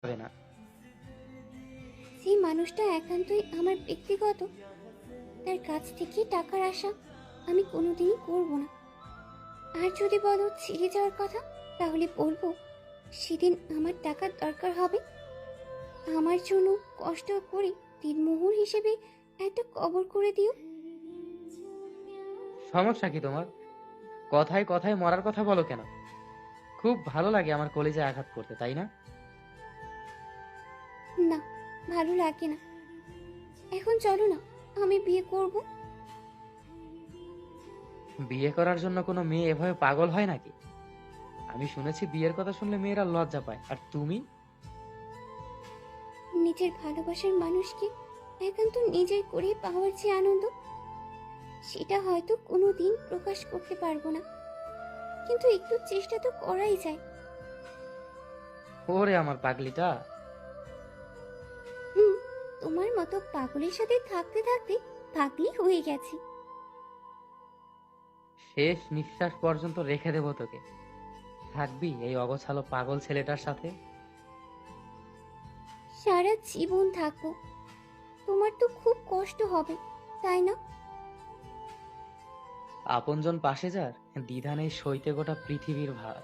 হবে না। সেই মানুষটা একান্তই আমার ব্যক্তিগত, তার কাছ থেকে টাকার আশা আমি কোনোদিনই করব না। আর যদি বলো ছেড়ে যাওয়ার কথা, তাহলে বলবো সেদিন আমার টাকার দরকার হবে, আমার জন্য কষ্ট করে দিনমোহর হিসেবে একটা কবর করে দিও। সমস্যা কি তোমার? কথায় কথায় মরার কথা বলো কেন? খুব ভালো লাগে আমার কলিজায় আঘাত করতে, তাই না? না, ভালো লাগে না। এখন চলো না, আমি বিয়ে করব। বিয়ে করার জন্য কোনো মেয়ে এভাবে পাগল হয় নাকি? আমি শুনেছি বিয়ের কথা শুনলে মেয়েরা লজ্জা পায়, আর তুমি? নিজের ভালোবাসার মানুষকে একান্ত নিজের করে পাওয়ার যে আনন্দ, সেটা হয়তো কোনোদিন প্রকাশ করতে পারবো না, কিন্তু একটু চেষ্টা তো করাই যায়। ওরে আমার পাগলিটা! হুম, তোমার মতো পাগলের সাথে থাকতে থাকতে পাগলি হয়ে গেছি। শেষ নিঃশ্বাস পর্যন্ত রেখে দেবো তোকে। থাকবি এই অগোছালো পাগল ছেলেটার সাথে? সারা জীবন থাকবো। তোমার তো খুব কষ্ট হবে, তাই না? আপনজন পাশে যার দ্বিধা নেই সইতে গোটা পৃথিবীর ভার।